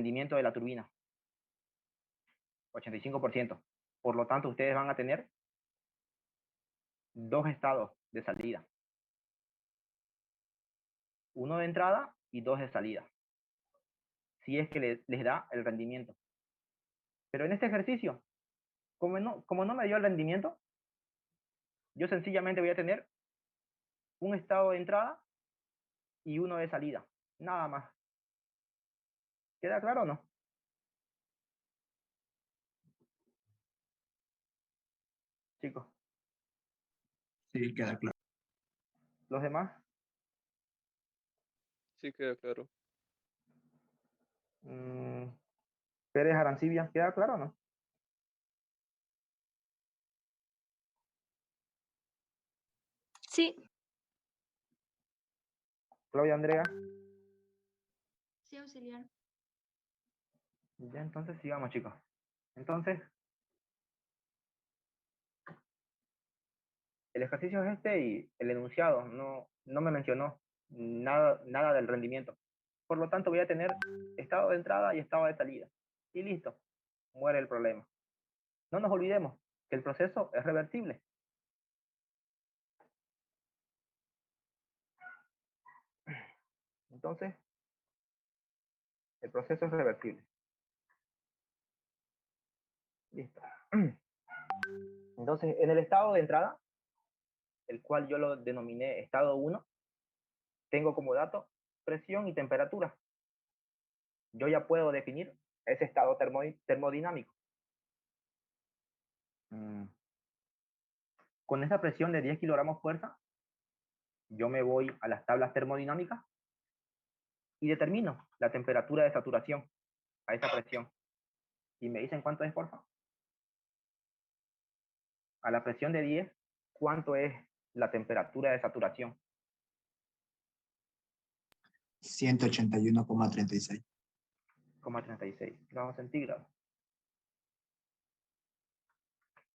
rendimiento de la turbina, 85%. Por lo tanto, ustedes van a tener dos estados de salida. Uno de entrada y dos de salida. Si es que les da el rendimiento. Pero en este ejercicio, como no me dio el rendimiento, yo sencillamente voy a tener un estado de entrada y uno de salida. Nada más. ¿Queda claro o no? Chicos, Sí, queda claro. los demás. Sí, queda claro. Pérez Arancibia, ¿queda claro o no? Sí. Claudia Andrea. Sí, auxiliar. Ya, entonces sigamos, chicos. Entonces, el ejercicio es este y el enunciado no me mencionó nada del rendimiento. Por lo tanto, voy a tener estado de entrada y estado de salida. Y listo, muere el problema. No nos olvidemos que el proceso es reversible. Entonces, el proceso es reversible. Listo. Entonces, en el estado de entrada, el cual yo lo denominé estado 1, tengo como dato presión y temperatura. Yo ya puedo definir ese estado termodinámico. Con esa presión de 10 kilogramos fuerza, yo me voy a las tablas termodinámicas y determino la temperatura de saturación a esa presión. ¿Y me dicen cuánto es, por favor? A la presión de 10, ¿cuánto es la temperatura de saturación? 181,36. 36 grados centígrados.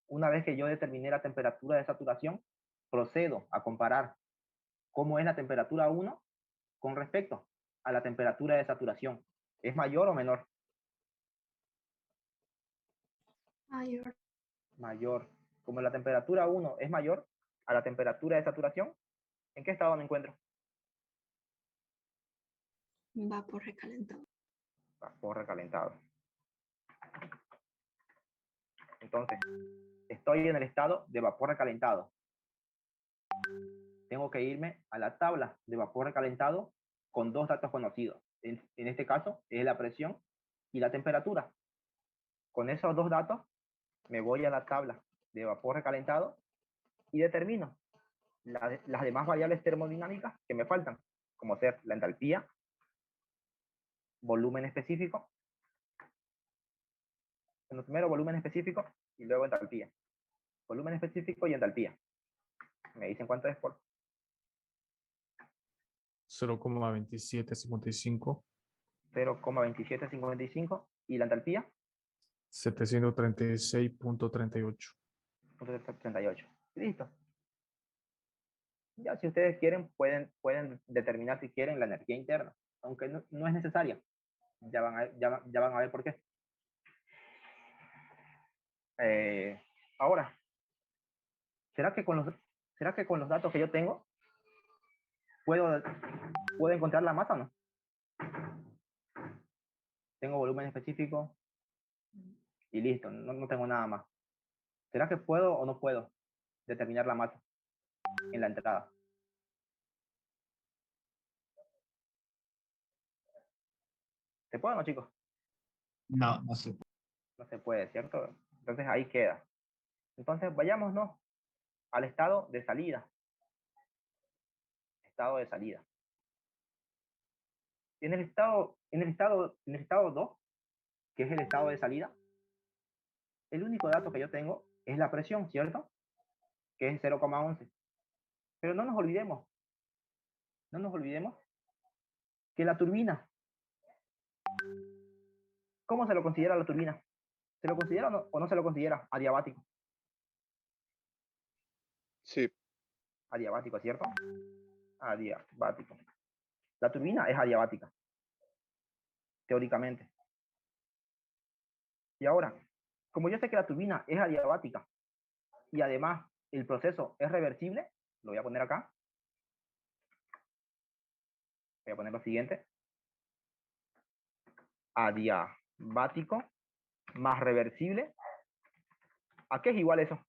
Una vez que yo determiné la temperatura de saturación, procedo a comparar cómo es la temperatura 1 con respecto a la temperatura de saturación. ¿Es mayor o menor? Mayor. Mayor. Como la temperatura 1 es mayor a la temperatura de saturación, ¿en qué estado me encuentro? Vapor recalentado. Vapor recalentado. Entonces, estoy en el estado de vapor recalentado. Tengo que irme a la tabla de vapor recalentado con dos datos conocidos. En este caso, es la presión y la temperatura. Con esos dos datos, me voy a la tabla de vapor recalentado y determino las demás variables termodinámicas que me faltan, como ser la entalpía, volumen específico, bueno, primero volumen específico y luego entalpía. Volumen específico y entalpía. ¿Me dicen cuánto es por? 0,2755. 0,2755 y la entalpía 736,38. 38. Listo. Ya si ustedes quieren, pueden determinar si quieren la energía interna, aunque no es necesaria. Ya van a ver por qué. Ahora, ¿será que con los datos que yo tengo puedo encontrar la masa o no? Tengo volumen específico y listo, no tengo nada más. ¿Será que puedo o no puedo determinar la masa en la entrada? ¿Se puede o no, chicos? No, no se puede. No se puede, ¿cierto? Entonces ahí queda. Entonces vayámonos al estado de salida. Estado de salida. En el estado 2, que es el estado de salida, el único dato que yo tengo es la presión, ¿cierto? Que es 0,11. Pero no nos olvidemos que la turbina, ¿cómo se lo considera la turbina? ¿Se lo considera o no se lo considera adiabático? Sí. Adiabático, ¿cierto? Adiabático. La turbina es adiabática, teóricamente. Y ahora, como yo sé que la turbina es adiabática y además el proceso es reversible, lo voy a poner acá. Voy a poner lo siguiente. Adiabático más reversible. ¿A qué es igual eso?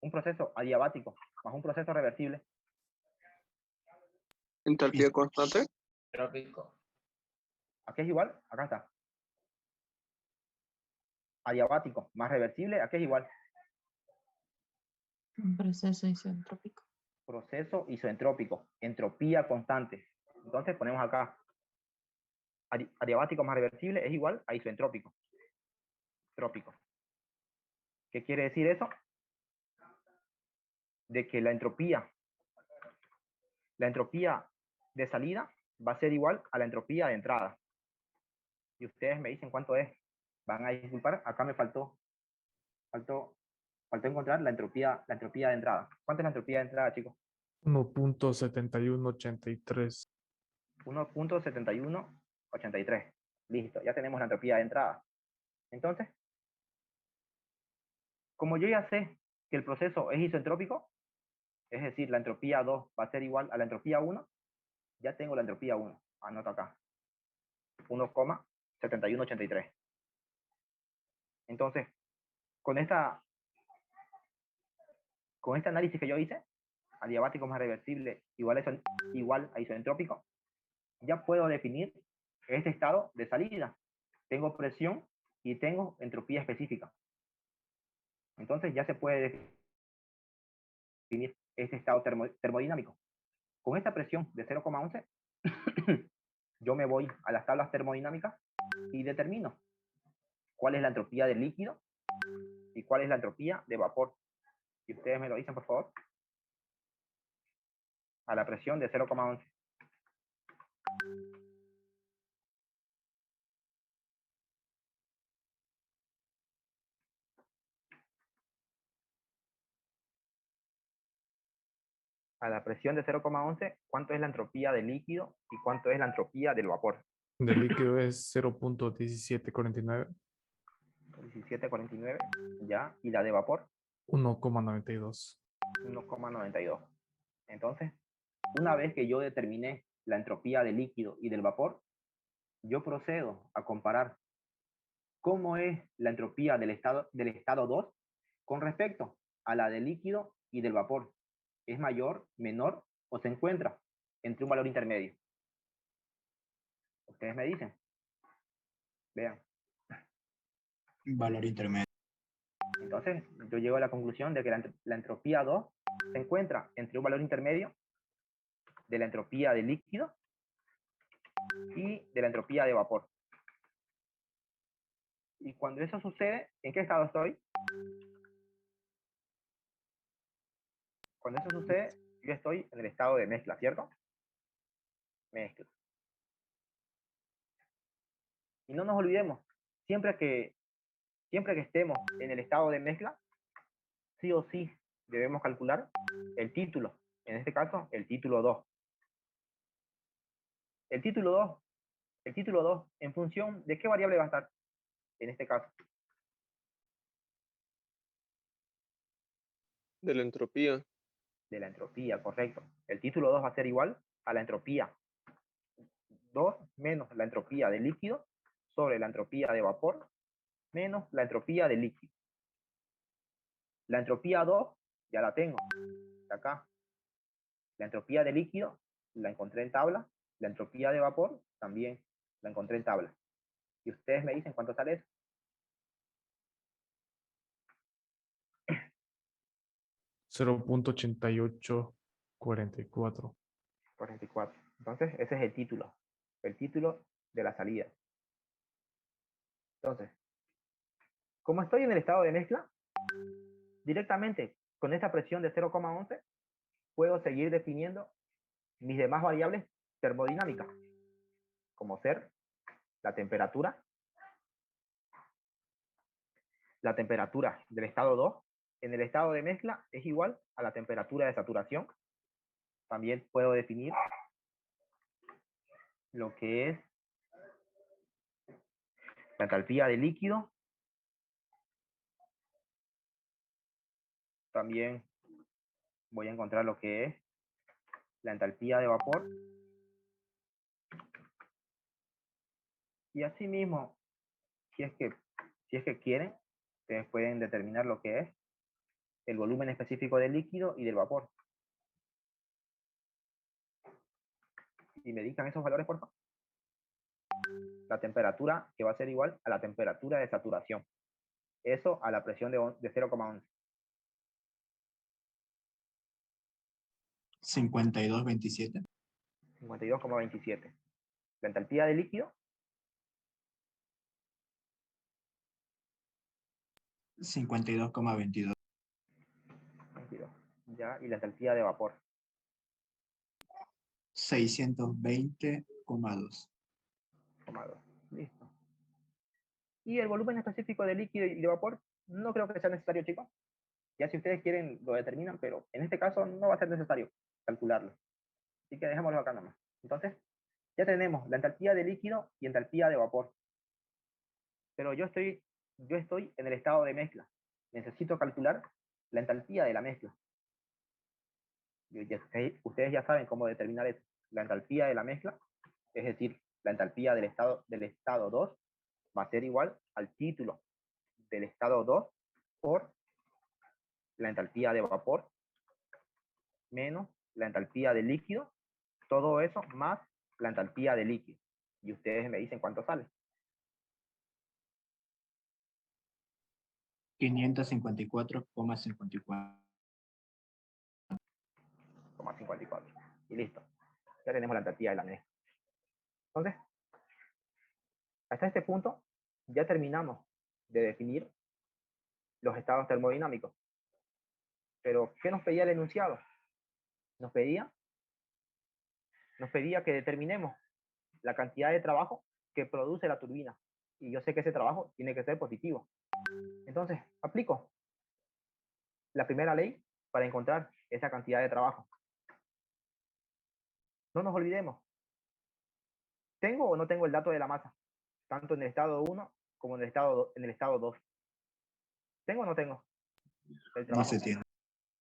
Un proceso adiabático más un proceso reversible. Entalpía constante. Trópico. ¿A qué es igual? Acá está. Adiabático más reversible, ¿a qué es igual? Un proceso isentrópico. Proceso isoentrópico, entropía constante. Entonces ponemos acá, adiabático más reversible es igual a isoentrópico. Trópico. ¿Qué quiere decir eso? De que la entropía de salida va a ser igual a la entropía de entrada. Y ustedes me dicen cuánto es. Van a disculpar, acá me faltó encontrar la entropía de entrada. ¿Cuánto es la entropía de entrada, chicos? 1.7183. 1.7183. Listo, ya tenemos la entropía de entrada. Entonces, como yo ya sé que el proceso es isoentrópico, es decir, la entropía 2 va a ser igual a la entropía 1, ya tengo la entropía 1. Anoto acá. 1,7183. Entonces, con este análisis que yo hice, adiabático más reversible igual a isoentrópico, ya puedo definir este estado de salida. Tengo presión y tengo entropía específica. Entonces ya se puede definir este estado termodinámico. Con esta presión de 0,11, yo me voy a las tablas termodinámicas y determino cuál es la entropía del líquido y cuál es la entropía de vapor. Y ustedes me lo dicen, por favor. A la presión de 0,11. A la presión de 0,11, ¿cuánto es la entropía del líquido y cuánto es la entropía del vapor? De líquido es 0.1749. 17,49, ya. Y la de vapor, 1,92. 1,92. Entonces, una vez que yo determiné la entropía del líquido y del vapor, yo procedo a comparar cómo es la entropía del estado 2 con respecto a la del líquido y del vapor. ¿Es mayor, menor o se encuentra entre un valor intermedio? Ustedes me dicen. Vean. Valor intermedio. Entonces, yo llego a la conclusión de que la entropía 2 se encuentra entre un valor intermedio de la entropía de líquido y de la entropía de vapor. Y cuando eso sucede, ¿en qué estado estoy? Cuando eso sucede, yo estoy en el estado de mezcla, ¿cierto? Mezcla. Y no nos olvidemos, siempre que estemos en el estado de mezcla, sí o sí debemos calcular el título. En este caso, el título 2. El título 2, ¿en función de qué variable va a estar? En este caso. De la entropía. De la entropía, correcto. El título 2 va a ser igual a la entropía 2 menos la entropía de líquido sobre la entropía de vapor menos la entropía de líquido. La entropía 2 ya la tengo. Acá. La entropía de líquido la encontré en tabla. La entropía de vapor también la encontré en tabla. Y ustedes me dicen cuánto sale eso. 0.8844. 44. Entonces, ese es el título. El título de la salida. Entonces, como estoy en el estado de mezcla, directamente con esta presión de 0,11, puedo seguir definiendo mis demás variables termodinámicas, como ser la temperatura del estado 2 en el estado de mezcla es igual a la temperatura de saturación. También puedo definir lo que es la entalpía de líquido también voy a encontrar lo que es la entalpía de vapor. Y asimismo, si es que quieren, ustedes pueden determinar lo que es el volumen específico del líquido y del vapor. Y me dictan esos valores, por favor. La temperatura, que va a ser igual a la temperatura de saturación. Eso a la presión de 0,11. 52,27. 52,27. La entalpía de líquido, 52,22. 22. Ya, y la entalpía de vapor, 620,2. 0,2. Listo. Y el volumen específico de líquido y de vapor, no creo que sea necesario, chicos. Ya si ustedes quieren, lo determinan, pero en este caso no va a ser necesario calcularlo. Así que dejémoslo acá nomás. Entonces, ya tenemos la entalpía de líquido y entalpía de vapor. Pero yo estoy en el estado de mezcla. Necesito calcular la entalpía de la mezcla. Ustedes ya saben cómo determinar eso. La entalpía de la mezcla, es decir, la entalpía del estado 2 va a ser igual al título del estado 2 por la entalpía de vapor menos la entalpía de líquido, todo eso más la entalpía de líquido. Y ustedes me dicen cuánto sale. 554,54. 54. Y listo. Ya tenemos la entalpía de la mezcla. Entonces, hasta este punto ya terminamos de definir los estados termodinámicos. Pero, ¿qué nos pedía el enunciado? Nos pedía que determinemos la cantidad de trabajo que produce la turbina. Y yo sé que ese trabajo tiene que ser positivo. Entonces, aplico la primera ley para encontrar esa cantidad de trabajo. No nos olvidemos. ¿Tengo o no tengo el dato de la masa? Tanto en el estado 1 como en el estado 2. ¿Tengo o no tengo? El No trabajo se tiene.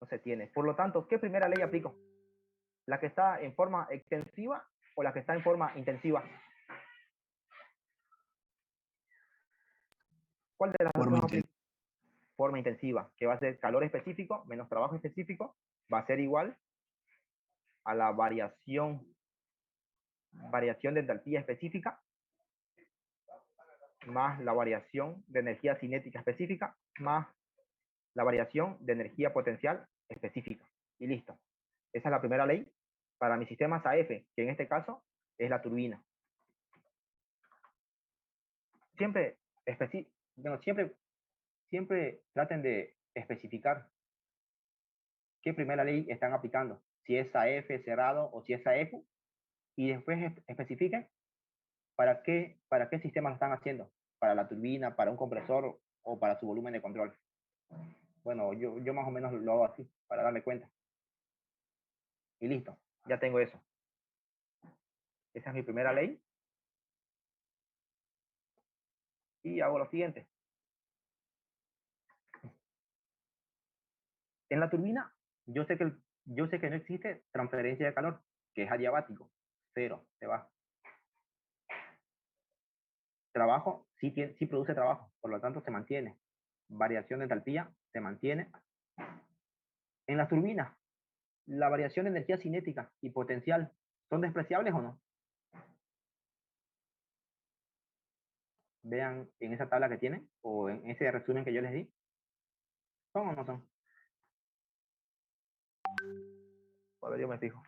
no se tiene. Por lo tanto, ¿qué primera ley aplico? ¿La que está en forma extensiva o la que está en forma intensiva? ¿Cuál de las dos Forma aplico? Forma intensiva, que va a ser calor específico menos trabajo específico, va a ser igual a la variación de entalpía específica más la variación de energía cinética específica más la variación de energía potencial específica. Y listo. Esa es la primera ley para mis sistemas AF, que en este caso es la turbina. Siempre, siempre traten de especificar qué primera ley están aplicando, si es AF cerrado o si es AF, y después especifiquen para qué sistema lo están haciendo, para la turbina, para un compresor o para su volumen de control. Bueno, yo más o menos lo hago así, para darme cuenta. Y listo, ya tengo eso. Esa es mi primera ley. Y hago lo siguiente. En la turbina, yo sé que no existe transferencia de calor, que es adiabático. Cero, se va. Trabajo, sí produce trabajo, por lo tanto se mantiene. Variación de entalpía, se mantiene. En las turbinas, la variación de energía cinética y potencial, ¿son despreciables o no? Vean en esa tabla que tienen, o en ese resumen que yo les di. ¿Son o no son? A ver, yo me fijo.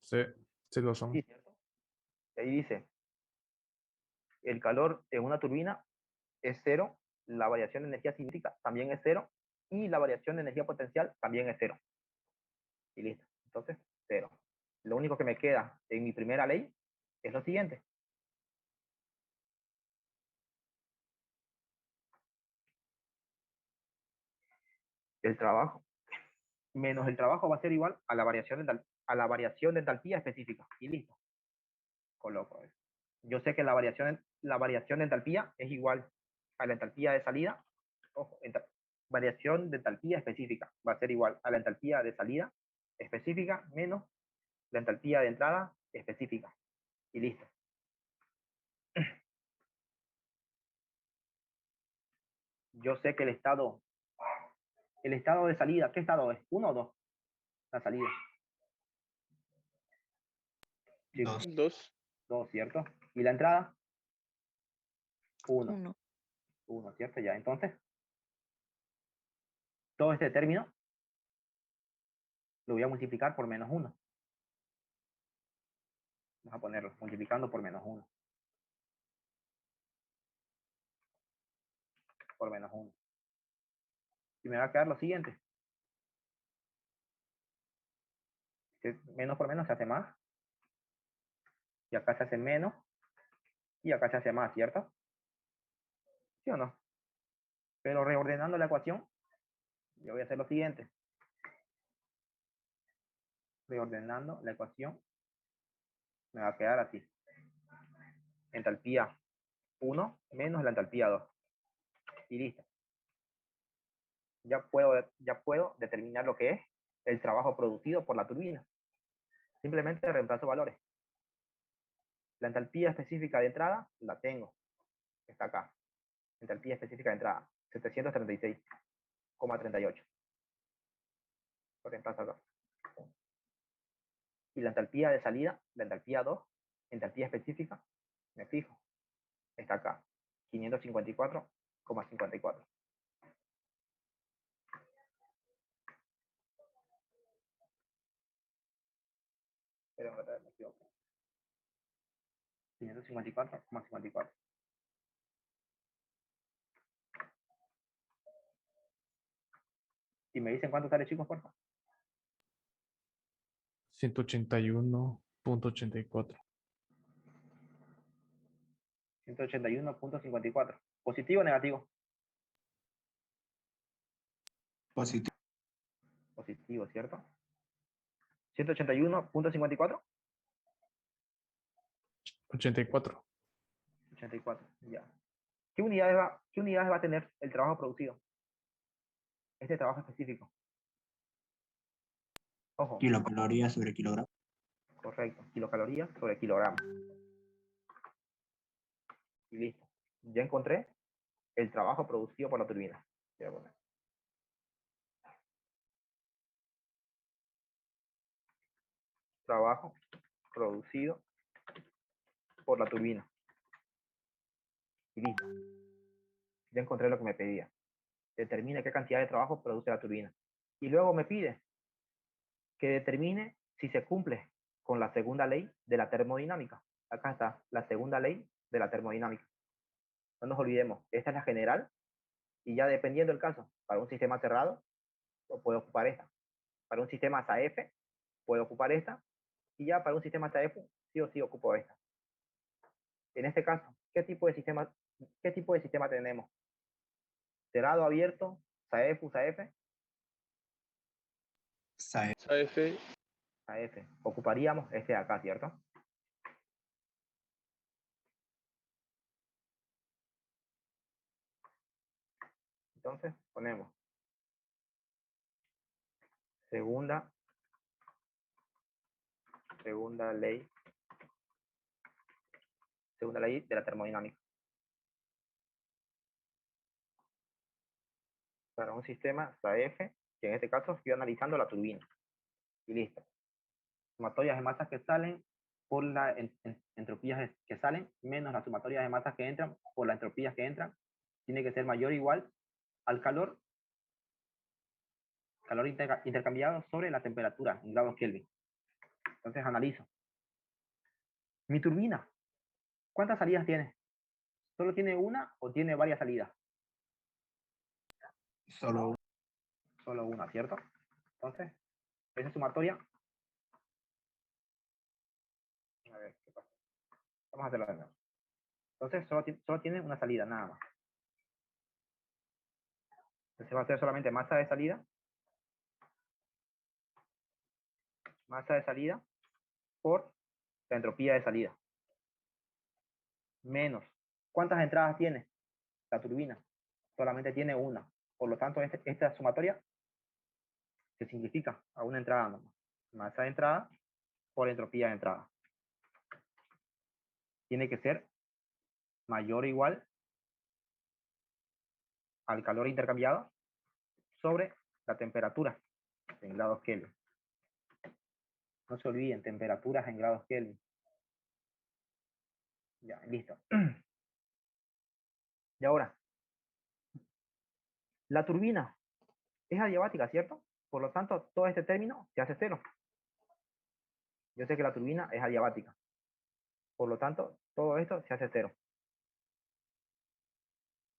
Sí, sí lo son. Sí, ¿cierto? Ahí dice, el calor en una turbina es cero, la variación de energía cinética también es cero, y la variación de energía potencial también es cero. Y listo. Entonces, cero. Lo único que me queda en mi primera ley es lo siguiente. El trabajo menos el trabajo va a ser igual a la variación de entalpía específica. Y listo. Coloco eso. Yo sé que la variación de entalpía es igual a la entalpía de salida. Ojo, variación de entalpía específica va a ser igual a la entalpía de salida específica menos la entalpía de entrada específica. Y listo. Yo sé que el estado de salida, ¿qué estado es? ¿1 o 2? La salida. Sí, 2. 2. 2, ¿cierto? ¿Y la entrada? 1. 1. 1, ¿cierto? Ya, entonces, todo este término lo voy a multiplicar por menos 1. Vamos a ponerlo, multiplicando por menos 1. Por menos 1. Y me va a quedar lo siguiente. Menos por menos se hace más. Y acá se hace menos. Y acá se hace más, ¿cierto? ¿Sí o no? Pero reordenando la ecuación, yo voy a hacer lo siguiente. Reordenando la ecuación, me va a quedar así. Entalpía 1 menos la entalpía 2. Y listo. Ya puedo determinar lo que es el trabajo producido por la turbina. Simplemente reemplazo valores. La entalpía específica de entrada la tengo. Está acá. Entalpía específica de entrada. 736,38. Lo reemplazo acá. Y la entalpía de salida, la entalpía 2, entalpía específica, me fijo. Está acá. 554,54. Pero me equivoco. 554,54. Y me dicen cuánto sale, chicos, por favor. 181.84. 181,54. ¿Positivo o negativo? Positivo. Positivo, ¿cierto? 181,54. 84. 84, ya. ¿Qué unidades va a tener el trabajo producido? Este trabajo específico. Ojo. Kilocalorías sobre kilogramo. Correcto. Kilocalorías sobre kilogramo. Y listo. Ya encontré el trabajo producido por la turbina. Voy a poner. Trabajo producido por la turbina. Y listo. Ya encontré lo que me pedía. Determine qué cantidad de trabajo produce la turbina. Y luego me pide que determine si se cumple con la segunda ley de la termodinámica. Acá está, la segunda ley de la termodinámica. No nos olvidemos, esta es la general y ya dependiendo del caso, para un sistema cerrado, puedo ocupar esta. Para un sistema SAF, puedo ocupar esta. Y ya para un sistema SAF, sí o sí ocupo esta. En este caso, ¿qué tipo de sistema tenemos? Cerrado, abierto, SAF, USAF. SAF. SAF. Ocuparíamos este de acá, ¿cierto? Entonces ponemos segunda ley de la termodinámica. Para un sistema SAF, que en este caso estoy analizando la turbina. Y listo. Sumatorias de masas que salen por las entropías que salen menos las sumatorias de masas que entran por las entropías que entran. Tiene que ser mayor o igual al calor intercambiado sobre la temperatura en grados Kelvin. Entonces analizo. Mi turbina, ¿cuántas salidas tiene? ¿Solo tiene una o tiene varias salidas? Solo una, ¿cierto? Entonces, esa sumatoria. A ver, ¿qué pasa? Vamos a hacerlo de nuevo. Entonces, solo tiene una salida, nada más. Entonces va a ser solamente masa de salida por la entropía de salida. menos. ¿Cuántas entradas tiene la turbina? Solamente tiene una. Por lo tanto, esta sumatoria se simplifica a una entrada nomás. Masa de entrada por entropía de entrada. Tiene que ser mayor o igual al calor intercambiado sobre la temperatura en grados Kelvin. No se olviden, temperaturas en grados Kelvin. Ya, listo. Y ahora, la turbina es adiabática, ¿cierto? Por lo tanto, todo este término se hace cero. Yo sé que la turbina es adiabática. Por lo tanto, todo esto se hace cero.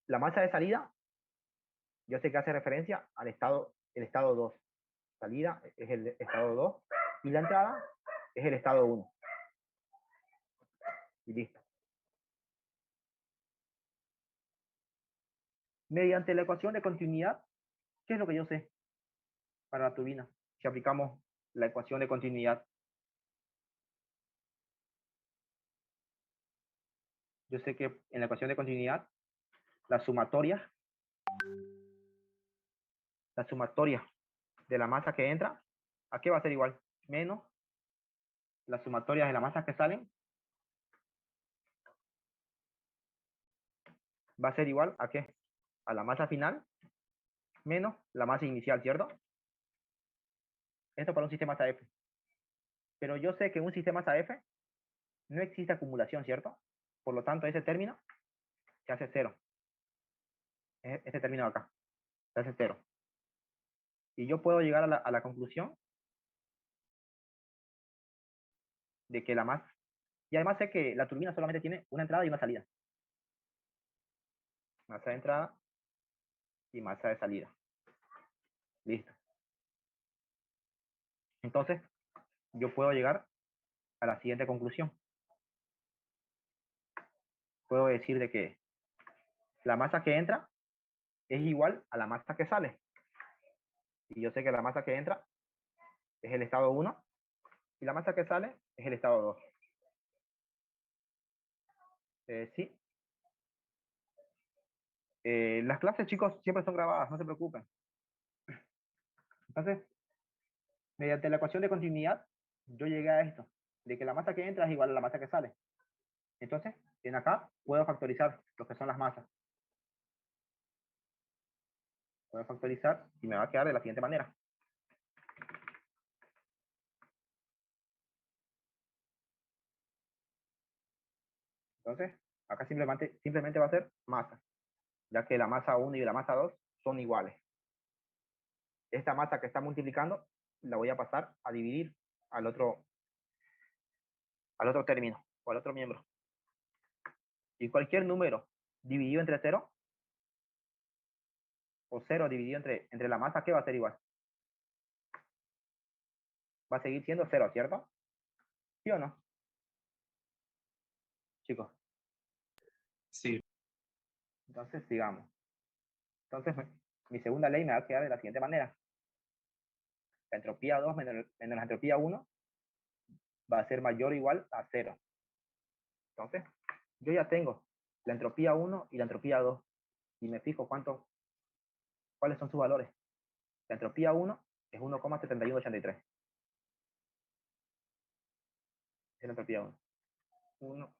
La masa de salida, yo sé que hace referencia al el estado 2. Salida es el estado 2 y la entrada es el estado 1. Y listo. Mediante la ecuación de continuidad, ¿qué es lo que yo sé para la turbina? Si aplicamos la ecuación de continuidad, yo sé que en la ecuación de continuidad, la sumatoria de la masa que entra, ¿a qué va a ser igual? Menos las sumatorias de las masas que salen, va a ser igual a qué? A la masa final menos la masa inicial, ¿cierto? Esto para un sistema AF. Pero yo sé que en un sistema AF no existe acumulación, ¿cierto? Por lo tanto, ese término se hace cero. Este término de acá se hace cero. Y yo puedo llegar a la conclusión de que la masa... Y además sé que la turbina solamente tiene una entrada y una salida. Masa de entrada y masa de salida. Listo. Entonces, yo puedo llegar a la siguiente conclusión. Puedo decir de que la masa que entra es igual a la masa que sale. Y yo sé que la masa que entra es el estado 1 y la masa que sale es el estado 2. Sí. Las clases, chicos, siempre son grabadas, no se preocupen. Entonces, mediante la ecuación de continuidad, yo llegué a esto, de que la masa que entra es igual a la masa que sale. Entonces, en acá puedo factorizar lo que son las masas. Puedo factorizar y me va a quedar de la siguiente manera. Entonces, acá simplemente va a ser masa, ya que la masa 1 y la masa 2 son iguales. Esta masa que está multiplicando la voy a pasar a dividir al otro término o al otro miembro. Y cualquier número dividido entre 0 o 0 dividido entre la masa, ¿qué va a ser igual? Va a seguir siendo 0, ¿cierto? ¿Sí o no? Chicos. Sí. Entonces, sigamos. Entonces, mi segunda ley me va a quedar de la siguiente manera. La entropía 2 menos la entropía 1 va a ser mayor o igual a 0. Entonces, yo ya tengo la entropía 1 y la entropía 2. Y me fijo cuáles son sus valores. La entropía 1 es 1,7183. Es la entropía 1.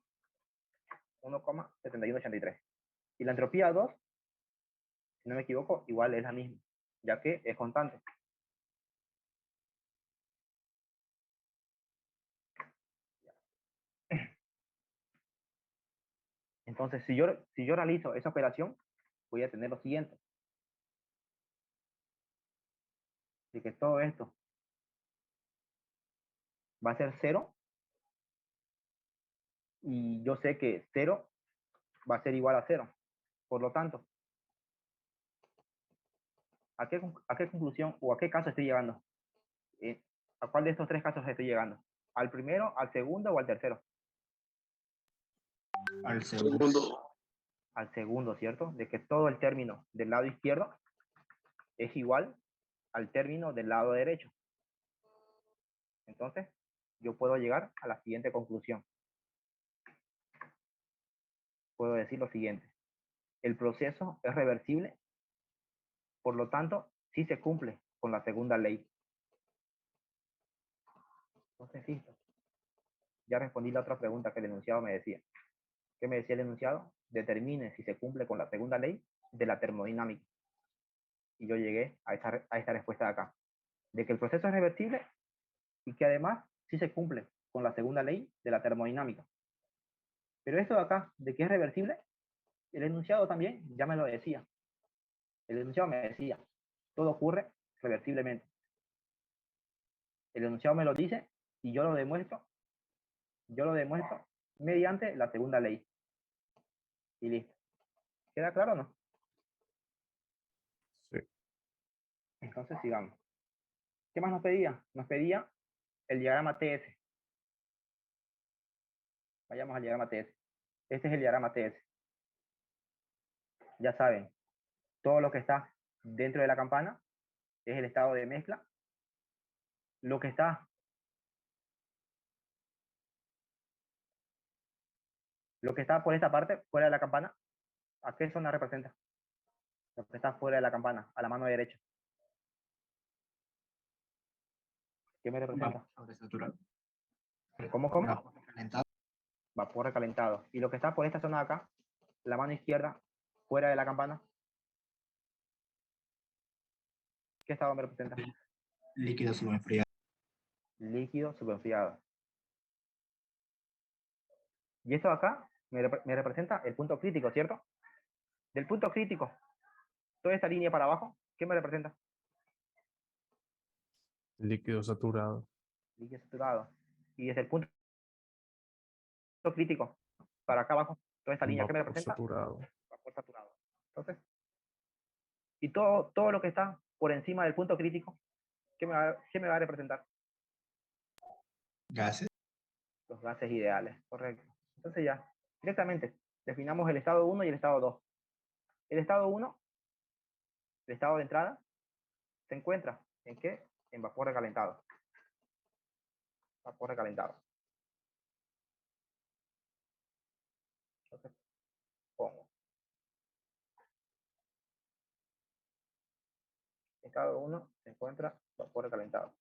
1,7183. Y la entropía 2, si no me equivoco, igual es la misma, ya que es constante. Entonces, si yo realizo esa operación, voy a tener lo siguiente. De que todo esto va a ser 0. Y yo sé que 0 va a ser igual a 0. Por lo tanto, ¿a qué conclusión o a qué caso estoy llegando? ¿A cuál de estos tres casos estoy llegando? ¿Al primero, al segundo o al tercero? Al segundo. Al segundo, ¿cierto? De que todo el término del lado izquierdo es igual al término del lado derecho. Entonces, yo puedo llegar a la siguiente conclusión. puedo decir lo siguiente. El proceso es reversible, por lo tanto, sí se cumple con la segunda ley. Entonces, listo. Ya respondí la otra pregunta que el enunciado me decía. ¿Qué me decía el enunciado? Determine si se cumple con la segunda ley de la termodinámica. Y yo llegué a esta respuesta de acá. De que el proceso es reversible y que además sí se cumple con la segunda ley de la termodinámica. Pero esto de acá, de que es reversible, el enunciado también ya me lo decía. El enunciado me decía, todo ocurre reversiblemente. El enunciado me lo dice y yo lo demuestro mediante la segunda ley. Y listo. ¿Queda claro o no? Sí. Entonces sigamos. ¿Qué más nos pedía? Nos pedía el diagrama TS. Vayamos al diagrama TS. Este es el diagrama TS. Ya saben, todo lo que está dentro de la campana es el estado de mezcla. Lo que está por esta parte, fuera de la campana, ¿a qué zona representa? Lo que está fuera de la campana, a la mano derecha. ¿Qué me representa? Sobresaturado. ¿Cómo? Recalentado. Vapor recalentado. Y lo que está por esta zona de acá, la mano izquierda, fuera de la campana, ¿qué estado me representa? Líquido subenfriado. Líquido subenfriado. Y esto de acá me representa el punto crítico, ¿cierto? Del punto crítico, toda esta línea para abajo, ¿qué me representa? Líquido saturado. Líquido saturado. Y desde el punto crítico para acá abajo, toda esta línea, ¿qué me Vapor representa? saturado. Vapor saturado. Entonces, y todo lo que está por encima del punto crítico, ¿qué me va a representar? Gases. Los gases ideales, correcto. Entonces ya, directamente, definamos el estado 1 y el estado 2. El estado 1, el estado de entrada, se encuentra ¿en qué? En vapor recalentado. Vapor recalentado. Entonces, pongo. Estado 1 se encuentra vapor recalentado.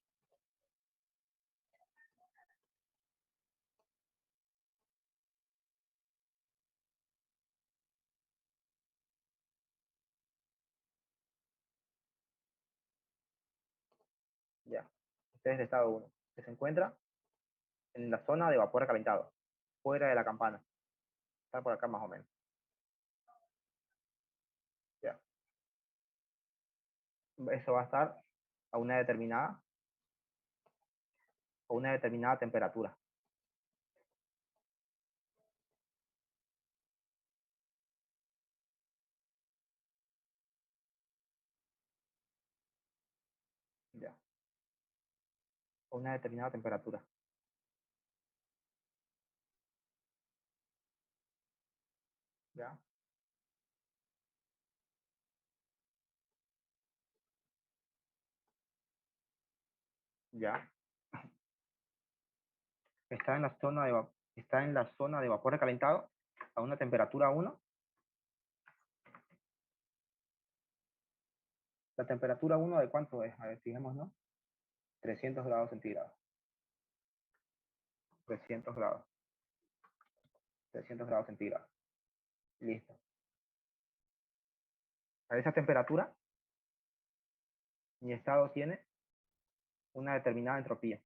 Ya. Este es el estado 1, que se encuentra en la zona de vapor recalentado, fuera de la campana. Está por acá más o menos. Ya. Eso va a estar a una determinada temperatura. Ya. A una determinada temperatura. Ya. Ya. Está en la zona de vapor recalentado a una temperatura 1. La temperatura 1 de cuánto es? A ver, fijémonos. 300 grados centígrados. 300 grados. 300 grados centígrados. Listo. A esa temperatura, mi estado tiene una determinada entropía.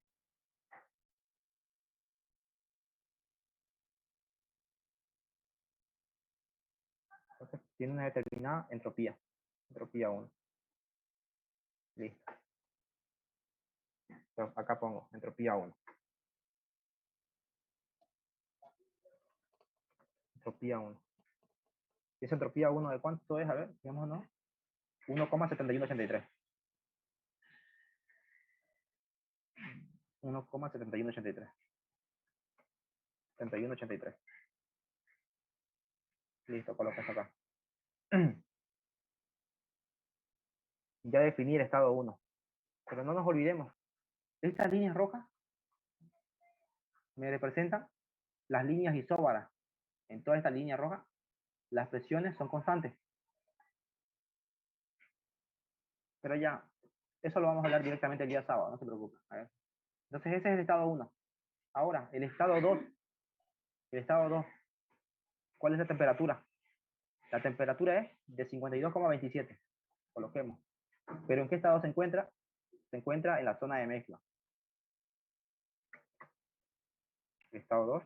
Entonces, tiene una determinada entropía. Entropía 1. Listo. Entonces, acá pongo entropía 1. Entropía 1. ¿Y esa entropía 1 de cuánto es? A ver, fijémonos. 1,7183. 1,7183. 7183. Listo, coloco eso acá. Ya definí el estado 1. Pero no nos olvidemos. Estas líneas rojas me representan las líneas isóbaras. En toda esta línea roja las presiones son constantes. Pero ya, eso lo vamos a hablar directamente el día sábado, no se preocupe. A ver. Entonces ese es el estado 1. Ahora, el estado 2. El estado 2. ¿Cuál es la temperatura? La temperatura es de 52,27. Coloquemos. ¿Pero en qué estado se encuentra? Se encuentra en la zona de mezcla. El estado 2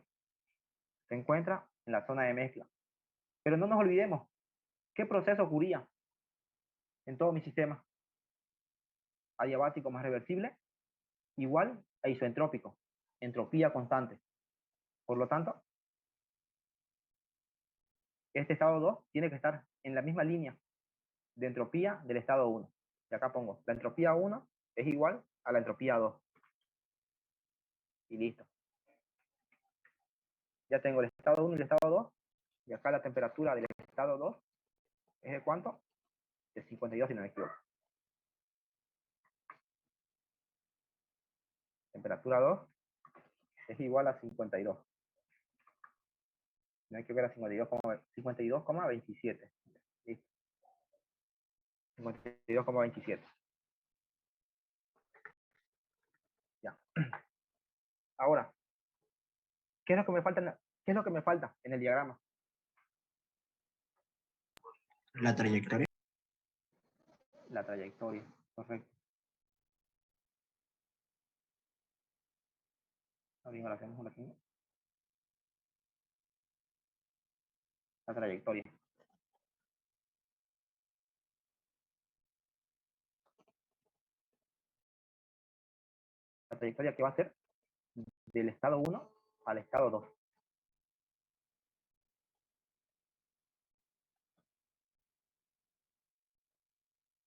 se encuentra en la zona de mezcla. Pero no nos olvidemos, ¿qué proceso ocurría en todo mi sistema? Adiabático más reversible, igual a isoentrópico, entropía constante. Por lo tanto, este estado 2 tiene que estar en la misma línea de entropía del estado 1. Y acá pongo, la entropía 1 es igual a la entropía 2. Y listo. Ya tengo el estado 1 y el estado 2. Y acá la temperatura del estado 2 es de ¿cuánto? De 52, si no me equivoco. Temperatura 2 es igual a 52. No hay que ver a 52,27. 52,27. Ya. Ahora, ¿qué es lo que me falta en el diagrama? La trayectoria. La trayectoria, correcto. Bien, ahora hacemos aquí. La trayectoria. La trayectoria que va a ser del estado 1 al estado 2.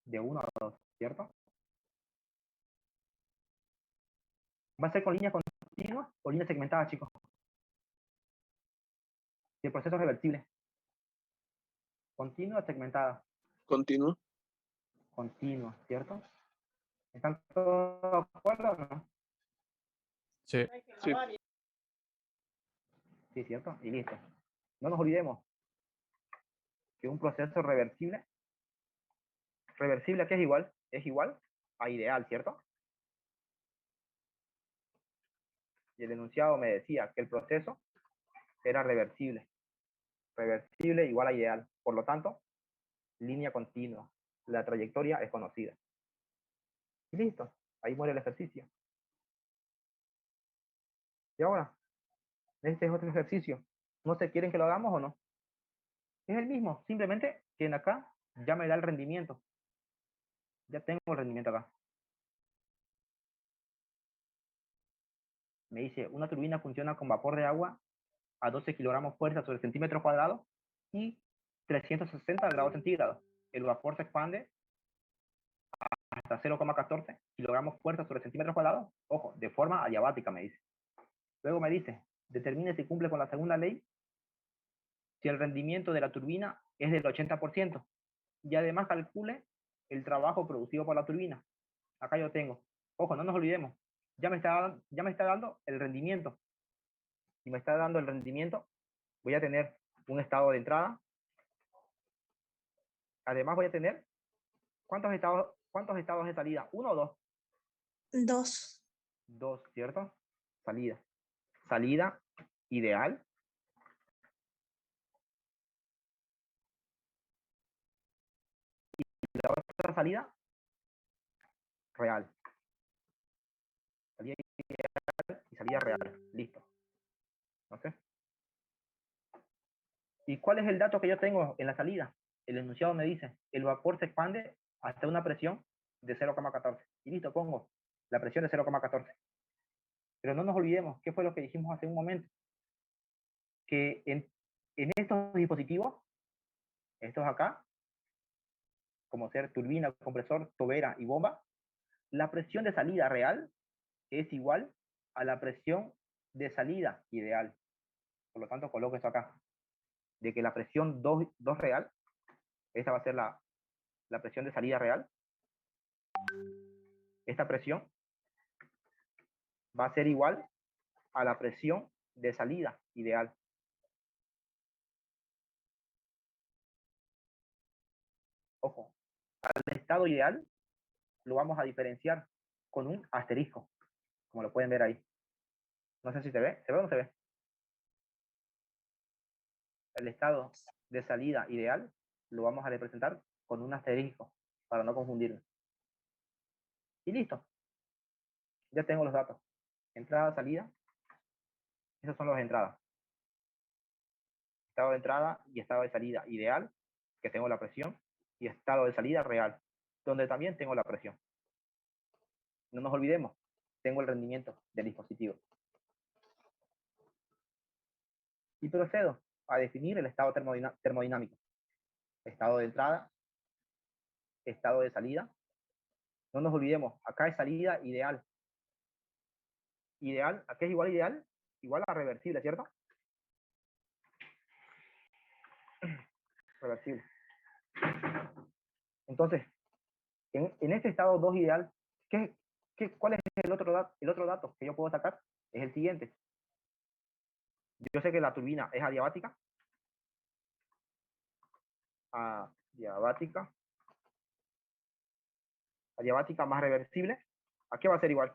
De 1 a 2, ¿cierto? Va a ser con línea continua o línea segmentada, chicos. Y el proceso es reversible. Continua o segmentada. Continuo. Continua, ¿cierto? ¿Están todos de acuerdo o no? Sí. Sí. Sí, ¿cierto? Y listo. No nos olvidemos que un proceso reversible ¿a qué es igual? Es igual a ideal, ¿cierto? Y el enunciado me decía que el proceso era reversible. Reversible igual a ideal. Por lo tanto, línea continua. La trayectoria es conocida. Y listo. Ahí muere el ejercicio. Y ahora, este es otro ejercicio. ¿No se quieren que lo hagamos o no? Es el mismo. Simplemente que en acá ya me da el rendimiento. Ya tengo el rendimiento acá. Me dice, una turbina funciona con vapor de agua a 12 kilogramos fuerza sobre centímetro cuadrado y 360 grados centígrados. El vapor se expande hasta 0,14 kilogramos fuerza sobre centímetro cuadrado. Ojo, de forma adiabática, me dice. Luego me dice, determine si cumple con la segunda ley si el rendimiento de la turbina es del 80%. Y además calcule el trabajo producido por la turbina. Acá yo tengo. Ojo, no nos olvidemos. Ya me está dando el rendimiento. Si me está dando el rendimiento, voy a tener un estado de entrada. Además voy a tener, ¿cuántos estados de salida? ¿Uno o dos? 2. Dos, ¿cierto? Salida. Salida ideal. Y la otra salida real. Salida ideal y salida real. Listo. ¿No sé? ¿Y cuál es el dato que yo tengo en la salida? El enunciado me dice, el vapor se expande hasta una presión de 0,14. Y listo, pongo la presión de 0,14. Pero no nos olvidemos, ¿qué fue lo que dijimos hace un momento? Que en estos dispositivos, estos acá, como ser turbina, compresor, tobera y bomba, la presión de salida real es igual a la presión de salida ideal. Por lo tanto, coloco esto acá. De que la presión 2 real, esta va a ser la presión de salida real. Esta presión va a ser igual a la presión de salida ideal. Ojo, al estado ideal lo vamos a diferenciar con un asterisco, como lo pueden ver ahí. No sé si se ve o no se ve. El estado de salida ideal lo vamos a representar con un asterisco, para no confundirlo. Y listo. Ya tengo los datos. Entrada, salida. Esas son las entradas. Estado de entrada y estado de salida ideal, que tengo la presión, y estado de salida real, donde también tengo la presión. No nos olvidemos, tengo el rendimiento del dispositivo. Y procedo a definir el estado termodinámico. Estado de entrada, estado de salida. No nos olvidemos, acá es salida ideal. Ideal, ¿a qué es igual ideal? Igual a reversible, ¿cierto? Reversible. Entonces, en este estado 2 ideal, ¿cuál es el otro dato que yo puedo sacar? Es el siguiente. Yo sé que la turbina es adiabática. Adiabática más reversible. ¿A qué va a ser igual?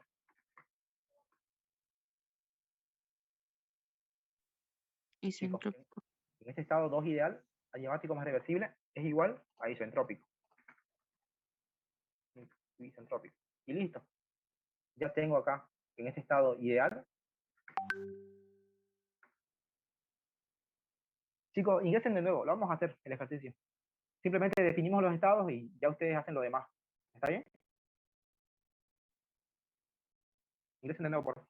Isentrópico. En este estado 2 ideal, adiabático más reversible es igual a isentrópico. Isentrópico. Y listo. Ya tengo acá, en este estado ideal. Chicos, ingresen de nuevo. Lo vamos a hacer el ejercicio. Simplemente definimos los estados y ya ustedes hacen lo demás. ¿Está bien? Ingresen de nuevo, por favor.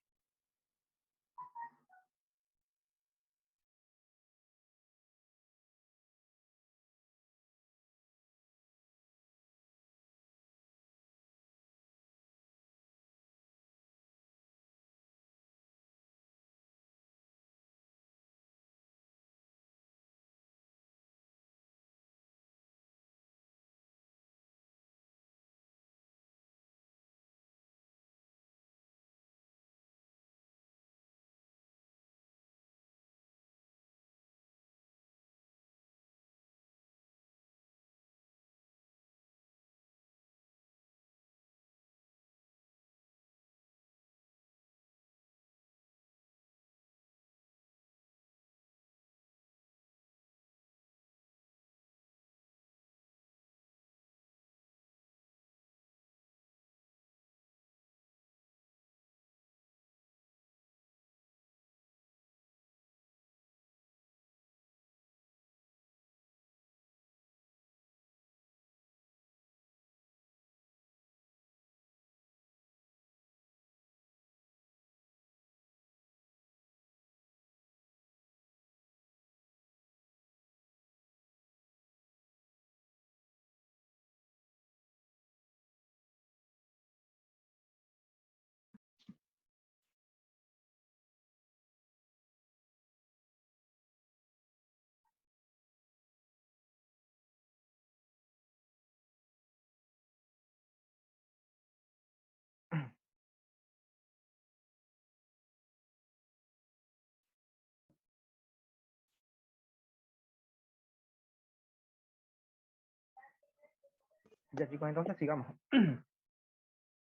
Ya, chicos, entonces sigamos.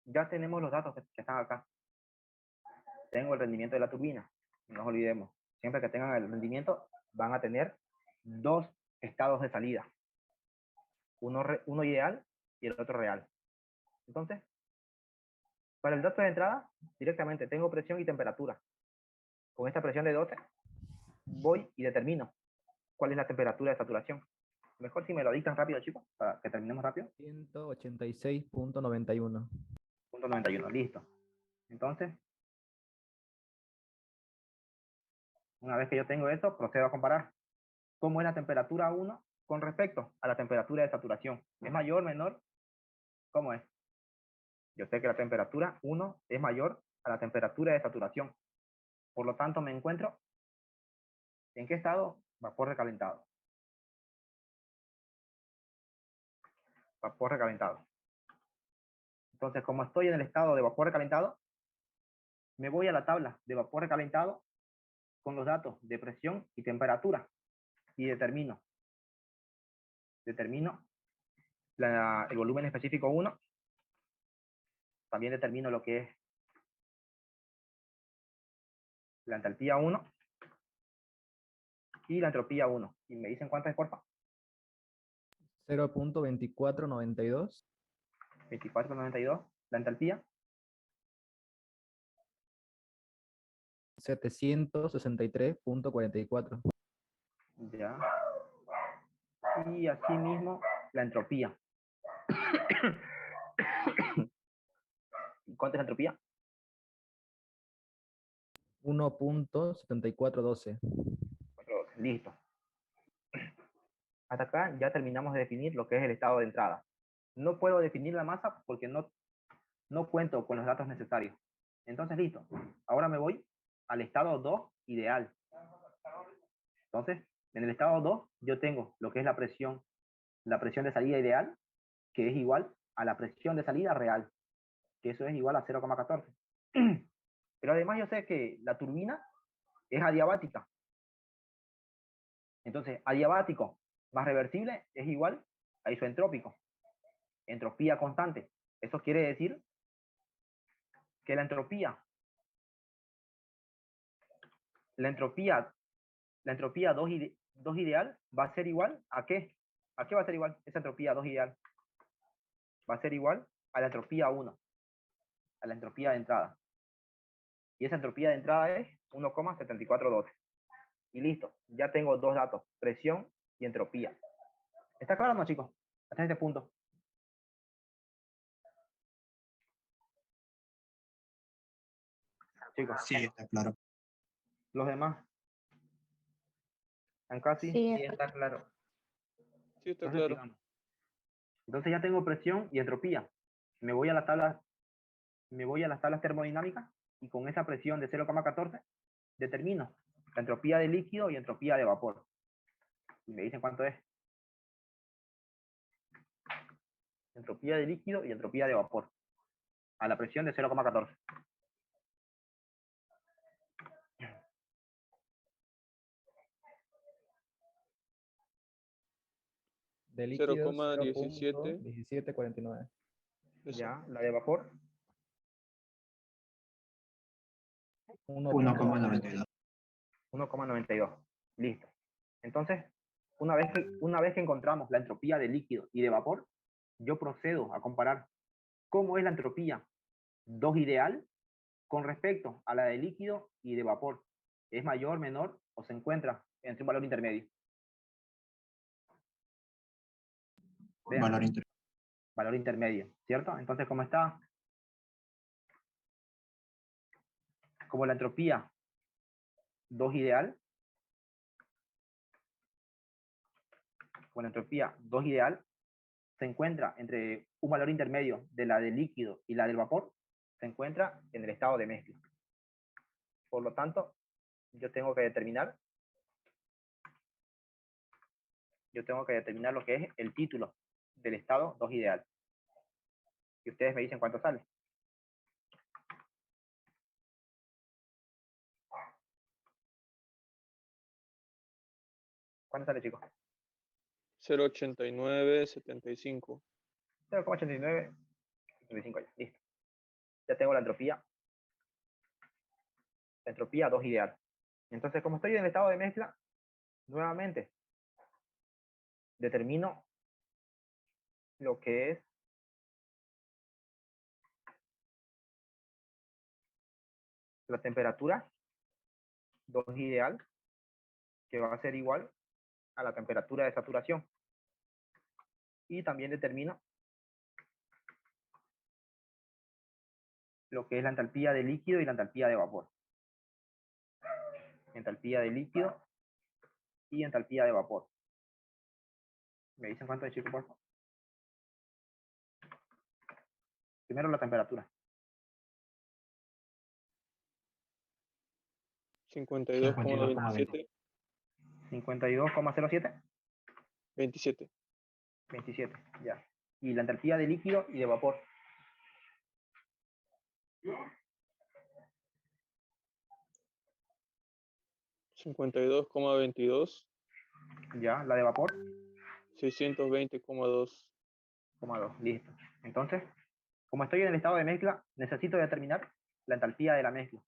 Ya tenemos los datos que están acá. Tengo el rendimiento de la turbina. No nos olvidemos. Siempre que tengan el rendimiento, van a tener dos estados de salida. Uno ideal y el otro real. Entonces, para el dato de entrada, directamente tengo presión y temperatura. Con esta presión de 12, voy y determino cuál es la temperatura de saturación. Mejor si me lo dictan rápido, chicos, para que terminemos rápido. 186.91. 91, listo. Entonces, una vez que yo tengo esto, procedo a comparar cómo es la temperatura 1 con respecto a la temperatura de saturación. ¿Es mayor, menor? ¿Cómo es? Yo sé que la temperatura 1 es mayor a la temperatura de saturación. Por lo tanto, me encuentro ¿en qué estado? Vapor recalentado. Vapor recalentado. Entonces, como estoy en el estado de vapor recalentado, me voy a la tabla de vapor recalentado con los datos de presión y temperatura y determino el volumen específico 1. También determino lo que es la entalpía 1 y la entropía 1. ¿Y me dicen cuánto es, porfa? 0.2492. 24,92. La entalpía. 763.44. Ya. Y asimismo, la entropía. ¿Cuánto es la entropía? 1.7412. Listo. Hasta acá ya terminamos de definir lo que es el estado de entrada. No puedo definir la masa porque no cuento con los datos necesarios. Entonces, listo. Ahora me voy al estado 2 ideal. Entonces, en el estado 2 yo tengo lo que es la presión de salida ideal, que es igual a la presión de salida real, que eso es igual a 0,14. Pero además yo sé que la turbina es adiabática. Entonces, adiabático más reversible es igual a isoentrópico. Entropía constante. Eso quiere decir que la entropía 2 ideal va a ser igual a ¿qué? ¿A qué va a ser igual esa entropía 2 ideal? Va a ser igual a la entropía 1, a la entropía de entrada. Y esa entropía de entrada es 1,7412. Y listo, ya tengo dos datos, presión y entropía. ¿Está claro o no, chicos? Hasta este punto. Chicos, Sí, está claro. los demás. ¿Están casi? Sí, Sí, está claro. Sí, está Entonces, claro. sigamos. Entonces ya tengo presión y entropía. Me voy a las tablas termodinámicas y con esa presión de 0,14 determino la entropía de líquido y entropía de vapor. Y me dicen cuánto es. Entropía de líquido y entropía de vapor a la presión de 0,14. De líquidos 0,17. 0.1749. Eso. Ya, la de vapor 1,92. 1,92. Listo. Entonces, una vez que encontramos la entropía de líquido y de vapor, yo procedo a comparar cómo es la entropía 2 ideal con respecto a la de líquido y de vapor. ¿Es mayor, menor o se encuentra entre un valor intermedio? Vean, Valor inter. valor intermedio, ¿cierto? Entonces, ¿cómo está? Como la entropía 2 ideal, con la entropía 2 ideal, se encuentra entre un valor intermedio de la del líquido y la del vapor, se encuentra en el estado de mezcla. Por lo tanto, yo tengo que determinar lo que es el título del estado 2 ideal. Y ustedes me dicen cuánto sale. ¿Cuánto sale, chicos? 0,8975. 0,89, 75 ya, listo. Ya tengo la entropía 2 ideal. Entonces, como estoy en el estado de mezcla, nuevamente determino lo que es la temperatura 2 ideal, que va a ser igual a la temperatura de saturación. Y también determino lo que es la entalpía de líquido y la entalpía de vapor. Entalpía de líquido y entalpía de vapor. ¿Me dicen cuánto es, chicos, por favor? Primero la temperatura. 52,27. 52,07. 27. 27, ya. Y la entalpía de líquido y de vapor. 52,22. Ya, la de vapor. 620,2. 2, listo. Entonces, como estoy en el estado de mezcla, necesito determinar la entalpía de la mezcla.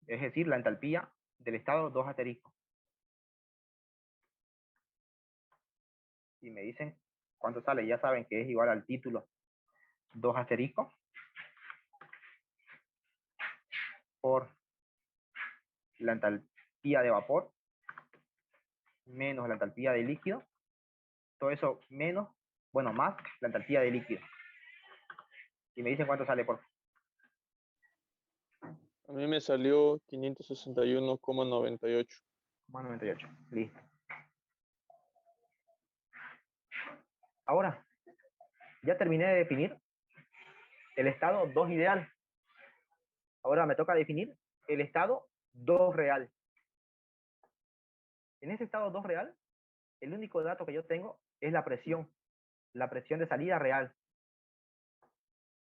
Es decir, la entalpía del estado 2 asterisco. Y me dicen cuánto sale, ya saben que es igual al título 2 asterisco por la entalpía de vapor menos la entalpía de líquido, todo eso menos, bueno, más la entalpía de líquido. Y me dicen cuánto sale, por favor. A mí me salió 561,98. 98, listo. Ahora, ya terminé de definir el estado 2 ideal. Ahora me toca definir el estado 2 real. En ese estado 2 real, el único dato que yo tengo es la presión de salida real.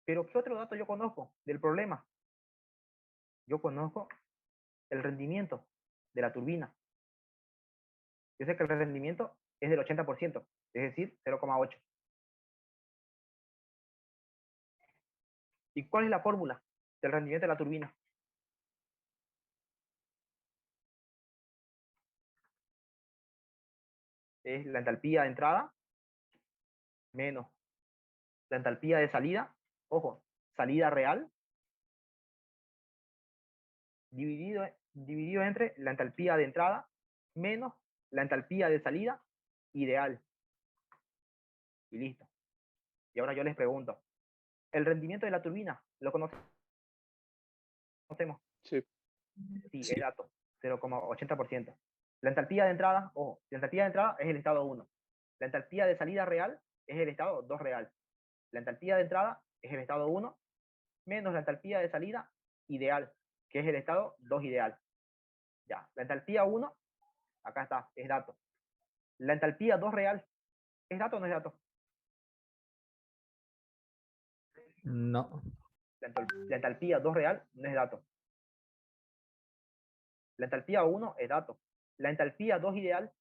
Pero ¿qué otro dato yo conozco del problema? Yo conozco el rendimiento de la turbina. Yo sé que el rendimiento es del 80%, es decir, 0,8. ¿Y cuál es la fórmula del rendimiento de la turbina? Es la entalpía de entrada menos la entalpía de salida, ojo, salida real, dividido entre la entalpía de entrada menos la entalpía de salida ideal. Y listo. Y ahora yo les pregunto, ¿el rendimiento de la turbina lo conocemos? Sí. Sí, Sí. es dato, 0,80%. La entalpía de entrada, ojo, la entalpía de entrada es el estado 1. La entalpía de salida real es el estado 2 real. La entalpía de entrada es el estado 1 menos la entalpía de salida ideal, que es el estado 2 ideal. Ya, la entalpía 1, acá está, es dato. La entalpía 2 real, ¿es dato o no es dato? No. La entalpía 2 real no es dato. La entalpía 1 es dato. La entalpía 2 ideal,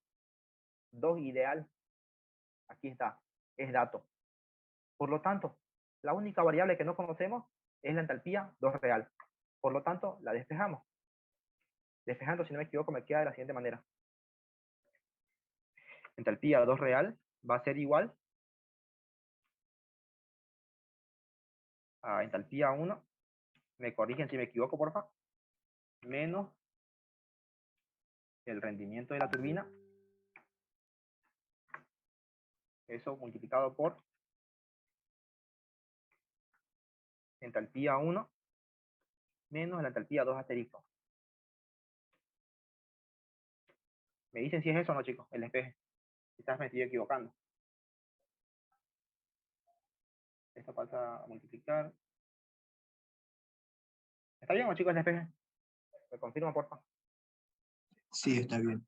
aquí está, es dato. Por lo tanto, la única variable que no conocemos es la entalpía 2 real. Por lo tanto, la despejamos. Despejando, si no me equivoco, me queda de la siguiente manera. Entalpía 2 real va a ser igual a entalpía 1, me corrigen si me equivoco, porfa, menos el rendimiento de la turbina, eso multiplicado por entalpía 1 menos la entalpía 2 asterisco. Me dicen si es eso o no, chicos, el despeje. Quizás me estoy equivocando. Esto pasa a multiplicar. ¿Está bien o, chicos, el despeje? ¿Me confirman, porfa? Sí, está bien.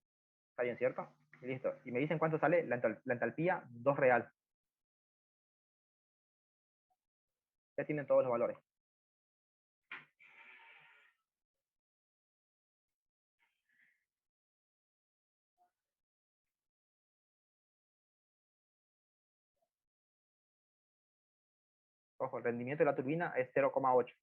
Está bien, ¿cierto? Y listo. Y me dicen cuánto sale la entalpía 2 real. Ya tienen todos los valores. Ojo, el rendimiento de la turbina es 0,8.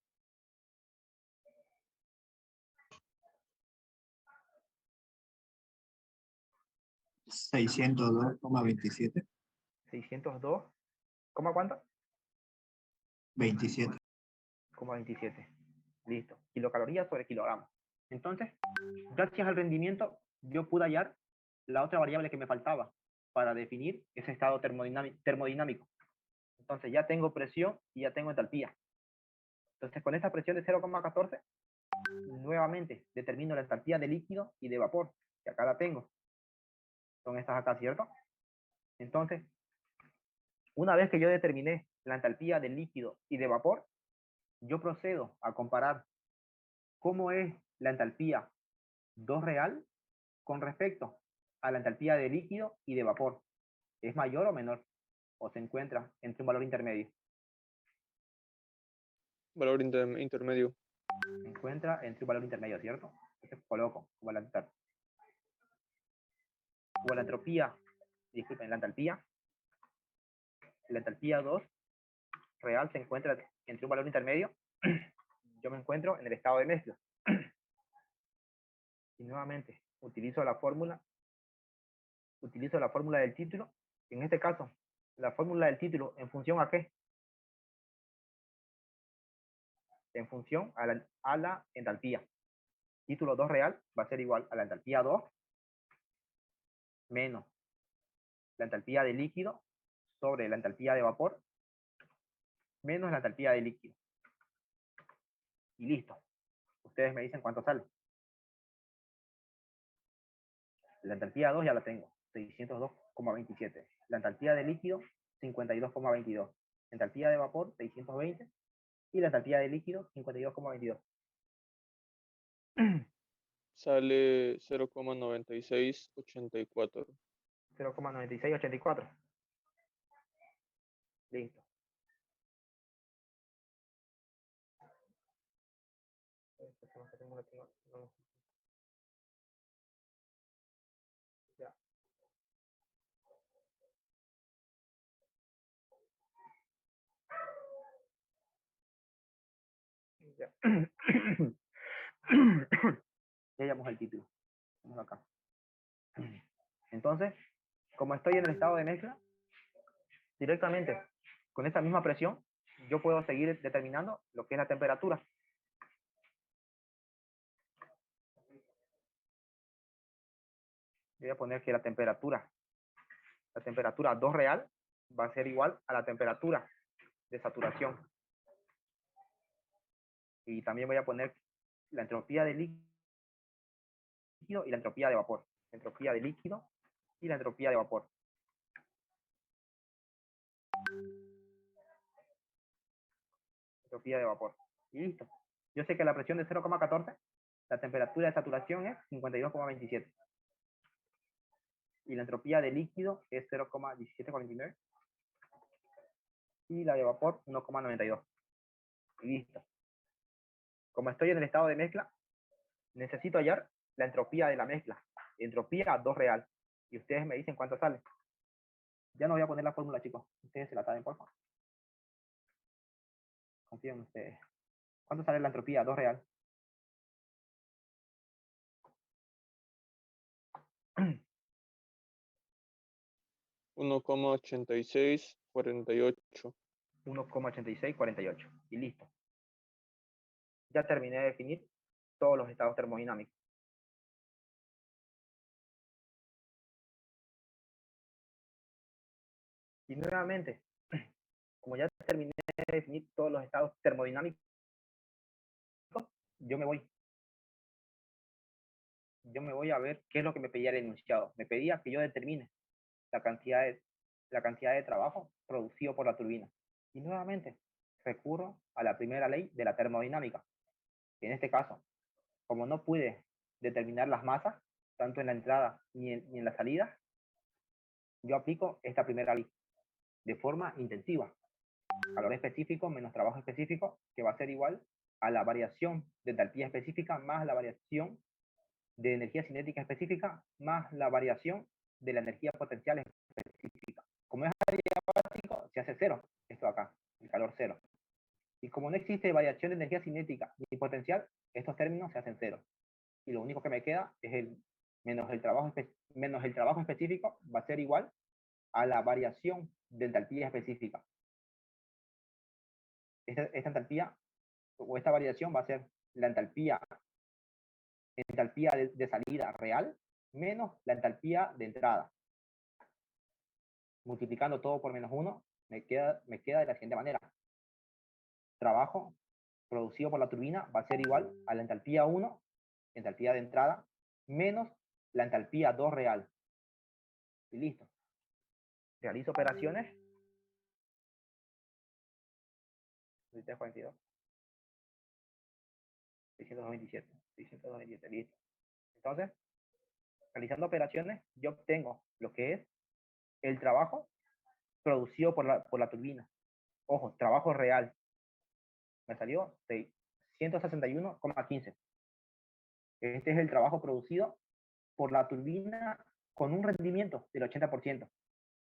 $602,27. 602, ¿cómo cuánto? 27. 27. Listo. Kilocalorías sobre kilogramos. Entonces, gracias al rendimiento, yo pude hallar la otra variable que me faltaba para definir ese estado termodinámico. Entonces, ya tengo presión y ya tengo entalpía. Entonces, con esta presión de 0,14, nuevamente determino la entalpía de líquido y de vapor, que acá la tengo. Son estas acá, ¿cierto? Entonces, una vez que yo determiné la entalpía de líquido y de vapor, yo procedo a comparar cómo es la entalpía 2 real con respecto a la entalpía de líquido y de vapor. ¿Es mayor o menor? ¿O se encuentra entre un valor intermedio? Valor intermedio. Se encuentra entre un valor intermedio, ¿cierto? Entonces coloco como la entropía, disculpen, la entalpía la entalpía 2 real se encuentra entre un valor intermedio, yo me encuentro en el estado de mezcla. Y nuevamente utilizo la fórmula del título. En este caso, la fórmula del título, ¿en función a qué? En función a la entalpía. Título 2 real va a ser igual a la entalpía 2 menos la entalpía de líquido sobre la entalpía de vapor menos la entalpía de líquido. Y listo. Ustedes me dicen cuánto sale. La entalpía 2 ya la tengo, 602,27. La entalpía de líquido, 52,22. Entalpía de vapor, 620. Y la entalpía de líquido, 52,22. Sale 0,9684. 0,9684. Listo. Ya. Ya. Ya llamamos el título. Vamos acá. Entonces, como estoy en el estado de mezcla, directamente con esa misma presión, yo puedo seguir determinando lo que es la temperatura. Voy a poner que la temperatura 2 real va a ser igual a la temperatura de saturación. Y también voy a poner la entropía de líquido y la entropía de vapor. Entropía de líquido y la entropía de vapor. Entropía de vapor. Y listo. Yo sé que la presión de 0,14, la temperatura de saturación es 52,27. Y la entropía de líquido es 0,1749. Y la de vapor 1,92. Y listo. Como estoy en el estado de mezcla, necesito hallar la entropía de la mezcla. Entropía 2 real. Y ustedes me dicen cuánto sale. Ya no voy a poner la fórmula, chicos. Ustedes se la saben, por favor. Confío en ustedes. ¿Cuánto sale la entropía 2 real? $1,8648. 1,8648. Y listo. Ya terminé de definir todos los estados termodinámicos. Y nuevamente, como ya terminé de definir todos los estados termodinámicos, yo me voy. Yo me voy a ver qué es lo que me pedía el enunciado. Me pedía que yo determine la cantidad de trabajo producido por la turbina. Y nuevamente, recurro a la primera ley de la termodinámica. En este caso, como no pude determinar las masas, tanto en la entrada ni en la salida, yo aplico esta primera ley de forma intensiva. Calor específico menos trabajo específico, que va a ser igual a la variación de entalpía específica más la variación de energía cinética específica más la variación de la energía potencial específica. Como es área básico, se hace cero, esto acá, el calor cero. Y como no existe variación de energía cinética ni potencial, estos términos se hacen cero. Y lo único que me queda es menos el trabajo específico, va a ser igual a la variación de entalpía específica. Esta entalpía o esta variación va a ser la entalpía de salida real menos la entalpía de entrada. Multiplicando todo por menos 1, me queda de la siguiente manera. Trabajo producido por la turbina va a ser igual a la entalpía 1, entalpía de entrada, menos la entalpía 2 real. Y listo. Realizo operaciones. 642. 627. 627, listo. Entonces, realizando operaciones, yo obtengo lo que es el trabajo producido por la turbina. Ojo, trabajo real. Me salió 161,15. Este es el trabajo producido por la turbina con un rendimiento del 80%.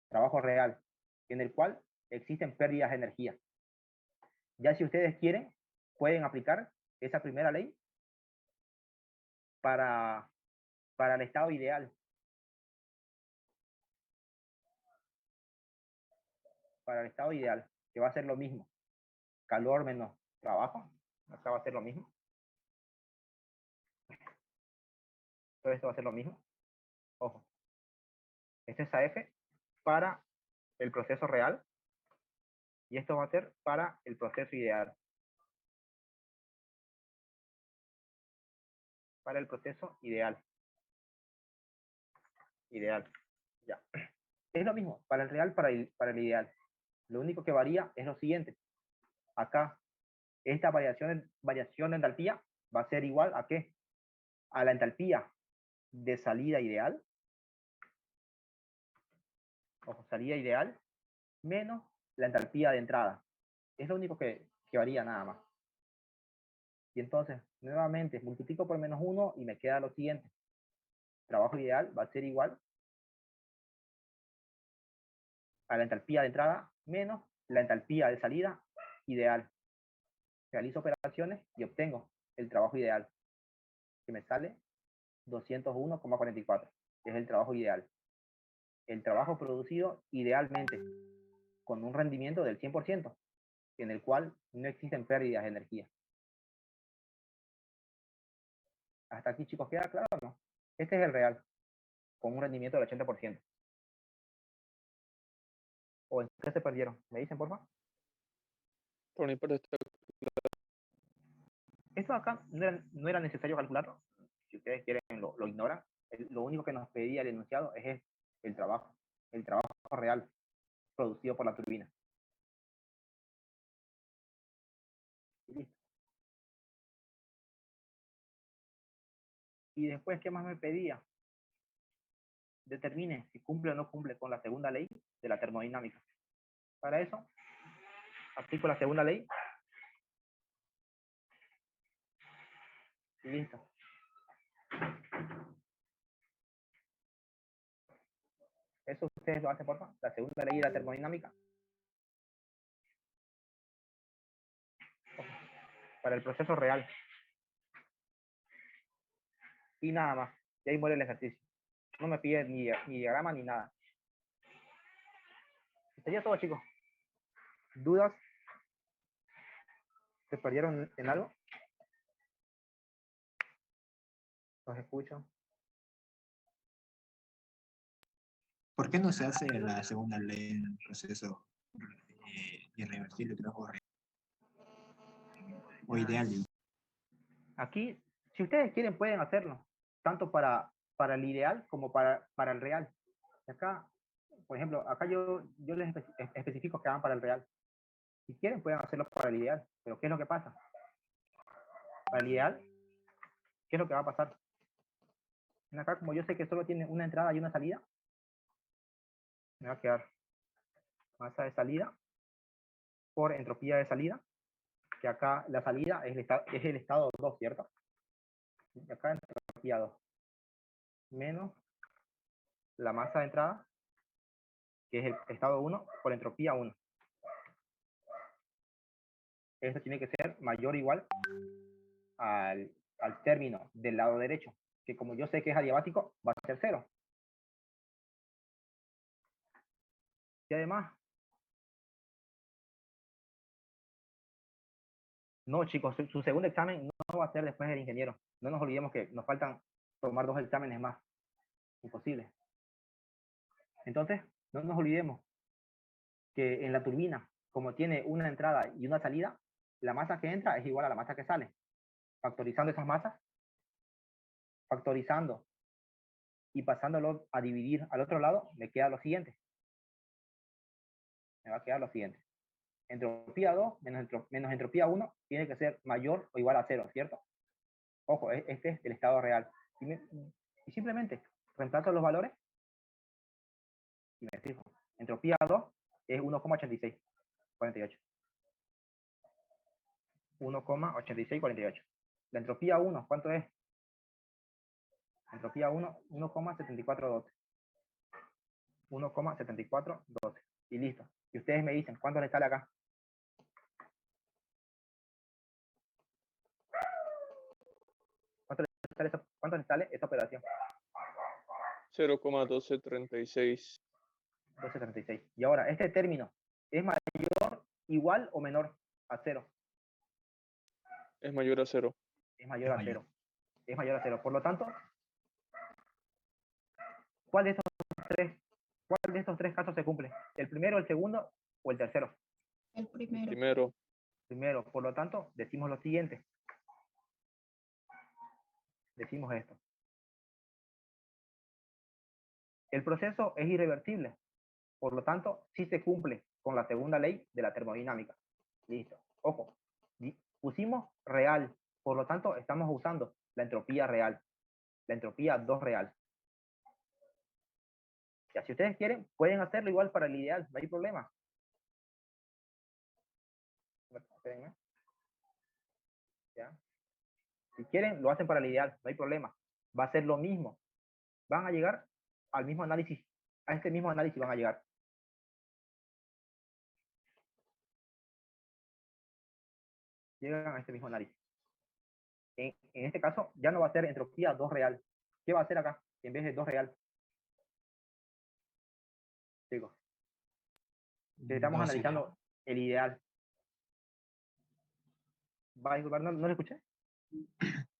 Trabajo real, en el cual existen pérdidas de energía. Ya si ustedes quieren, pueden aplicar esa primera ley para el estado ideal. Para el estado ideal, que va a ser lo mismo. Calor menos trabajo, acá va a ser lo mismo. Todo esto va a ser lo mismo. Ojo. Este es AF para el proceso real. Y esto va a ser para el proceso ideal. Para el proceso ideal. Ideal. Ya. Es lo mismo para el real, para el ideal. Lo único que varía es lo siguiente. Acá, esta variación de entalpía va a ser igual a ¿qué? A la entalpía de salida ideal. Ojo, salida ideal menos la entalpía de entrada. Es lo único que varía nada más. Y entonces, nuevamente, multiplico por menos 1 y me queda lo siguiente. Trabajo ideal va a ser igual a la entalpía de entrada menos la entalpía de salida ideal. Realizo operaciones y obtengo el trabajo ideal, que me sale 201,44, que es el trabajo ideal. El trabajo producido idealmente con un rendimiento del 100%, en el cual no existen pérdidas de energía. Hasta aquí, chicos, ¿queda claro o no? Este es el real, con un rendimiento del 80%. ¿O en qué se perdieron? ¿Me dicen, por favor? Por mi parte está Esto acá no era necesario calcularlo. Si ustedes quieren, lo ignoran. Lo único que nos pedía el enunciado es el trabajo real producido por la turbina. Y listo. Y después, ¿qué más me pedía? Determine si cumple o no cumple con la segunda ley de la termodinámica. Para eso, aplico la segunda ley. Y listo. Eso ustedes lo hacen, por favor. La segunda ley de la termodinámica. Para el proceso real. Y nada más. Y ahí muere el ejercicio. No me pide ni diagrama ni nada. Sería todo, chicos. ¿Dudas? ¿Se perdieron en algo? ¿Los escucho? ¿Por qué no se hace la segunda ley en el proceso irreversible, creo, o ideal? Aquí, si ustedes quieren, pueden hacerlo. Tanto para el ideal como para el real. Acá, por ejemplo, acá yo les especifico que hagan para el real. Si quieren, pueden hacerlo para el ideal. Pero ¿qué es lo que pasa? Para el ideal, ¿qué es lo que va a pasar? Acá, como yo sé que solo tiene una entrada y una salida, me va a quedar masa de salida por entropía de salida, que acá la salida es el estado 2, ¿cierto? Y acá entropía 2, menos la masa de entrada, que es el estado 1, por entropía 1. Esto tiene que ser mayor o igual al término del lado derecho, que como yo sé que es adiabático, va a ser 0. Y además, no, chicos, su segundo examen no va a ser después del ingeniero. No nos olvidemos que nos faltan tomar 2 exámenes más. Imposible. Entonces, no nos olvidemos que en la turbina, como tiene una entrada y una salida, la masa que entra es igual a la masa que sale. Factorizando esas masas, factorizando y pasándolo a dividir al otro lado, me queda lo siguiente. Me va a quedar lo siguiente. Entropía 2 menos entropía 1 tiene que ser mayor o igual a 0, ¿cierto? Ojo, este es el estado real. Y simplemente reemplazo los valores y me fijo. Entropía 2 es 1,86, 48. 1,8648. La entropía 1, ¿cuánto es? Entropía 1, 1,7412. 1,7412. Y listo. Y ustedes me dicen, ¿cuánto les sale acá? ¿Cuánto les sale esa operación? 0,1236. 1236. Y ahora, este término, ¿es mayor, igual o menor a 0? Es mayor a 0. Es mayor a 0. Es mayor a 0. Por lo tanto, ¿cuál de estos tres casos se cumple? ¿El primero, el segundo o el tercero? El primero. Primero. Primero. Por lo tanto, decimos lo siguiente. Decimos esto. El proceso es irreversible. Por lo tanto, sí se cumple con la segunda ley de la termodinámica. Listo. Ojo. Pusimos real. Por lo tanto, estamos usando la entropía real. La entropía 2 real. Ya, si ustedes quieren, pueden hacerlo igual para el ideal. No hay problema. Espérenme. ¿Ya? Si quieren, lo hacen para el ideal. No hay problema. Va a ser lo mismo. Van a llegar al mismo análisis. A este mismo análisis van a llegar. Llegan a este mismo análisis. En este caso, ya no va a ser entropía 2 real. ¿Qué va a hacer acá? En vez de 2 real. Chicos. Estamos analizando el ideal. ¿Va a disculpar? ¿No lo escuché?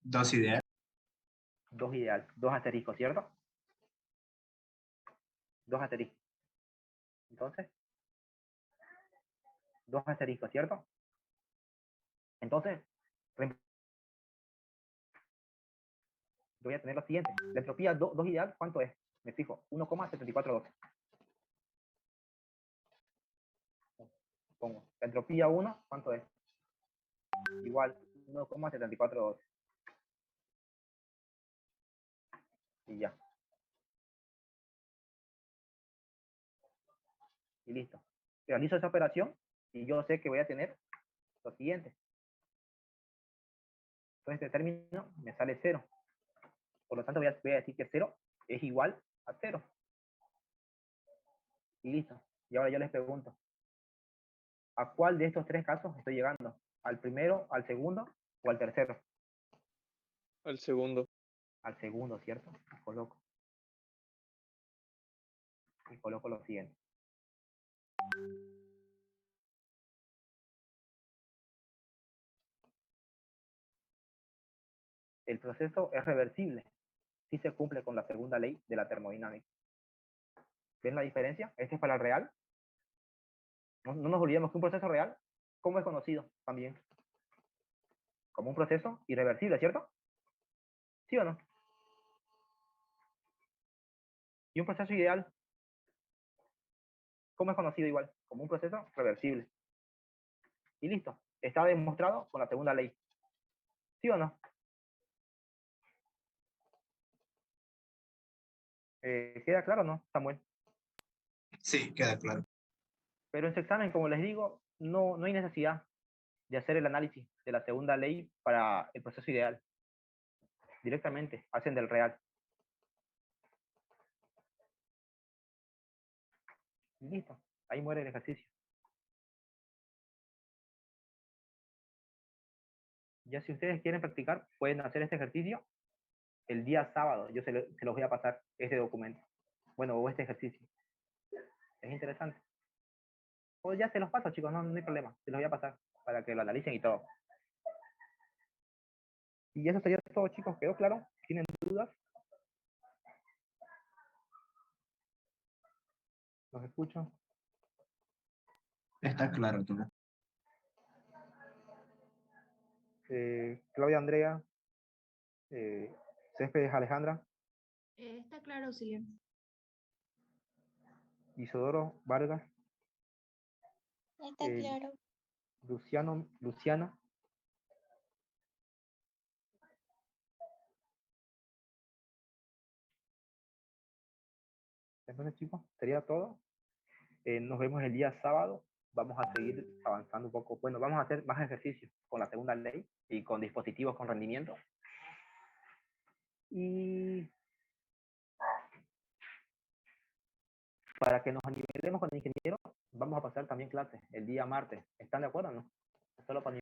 2 ideal. 2 ideal. 2 asteriscos, ¿cierto? 2 asteriscos. Entonces, 2 asteriscos, ¿cierto? Entonces, voy a tener lo siguiente. La entropía 2 ideal, ¿cuánto es? Me fijo, 1,7412. Pongo. La entropía 1, ¿cuánto es? Igual, 1,7412. Y ya. Y listo. Realizo esa operación y yo sé que voy a tener lo siguiente. Entonces este término me sale 0. Por lo tanto voy a decir que 0 es igual a 0. Y listo. Y ahora yo les pregunto, ¿a cuál de estos tres casos estoy llegando? ¿Al primero, al segundo o al tercero? Al segundo. Al segundo, ¿cierto? Y coloco lo siguiente. El proceso es reversible si se cumple con la segunda ley de la termodinámica. ¿Ven la diferencia? Este es para el real. No nos olvidemos que un proceso real, ¿cómo es conocido también? Como un proceso irreversible, ¿cierto? ¿Sí o no? Y un proceso ideal, ¿cómo es conocido igual? Como un proceso reversible. Y listo. Está demostrado con la segunda ley. ¿Sí o no? ¿Queda claro o no, Samuel? Sí, queda claro. Pero en su examen, como les digo, no hay necesidad de hacer el análisis de la segunda ley para el proceso ideal. Directamente hacen del real. Y listo. Ahí muere el ejercicio. Ya si ustedes quieren practicar, pueden hacer este ejercicio el día sábado. Yo se los voy a pasar este documento. Bueno, o este ejercicio. Es interesante. O ya se los paso, chicos, no hay problema. Se los voy a pasar para que lo analicen y todo. Y eso sería todo, chicos. ¿Quedó claro? ¿Tienen dudas? ¿Los escucho? Está claro todo. Claudia Andrea. Céspedes Alejandra. Está claro, sí. Isodoro Vargas. Está claro. Luciana. Entonces, chicos, sería todo. Nos vemos el día sábado. Vamos a seguir avanzando un poco. Bueno, vamos a hacer más ejercicios con la segunda ley y con dispositivos con rendimiento. Y para que nos nivelemos con el ingeniero, vamos a pasar también clases el día martes. ¿Están de acuerdo o no? Solo para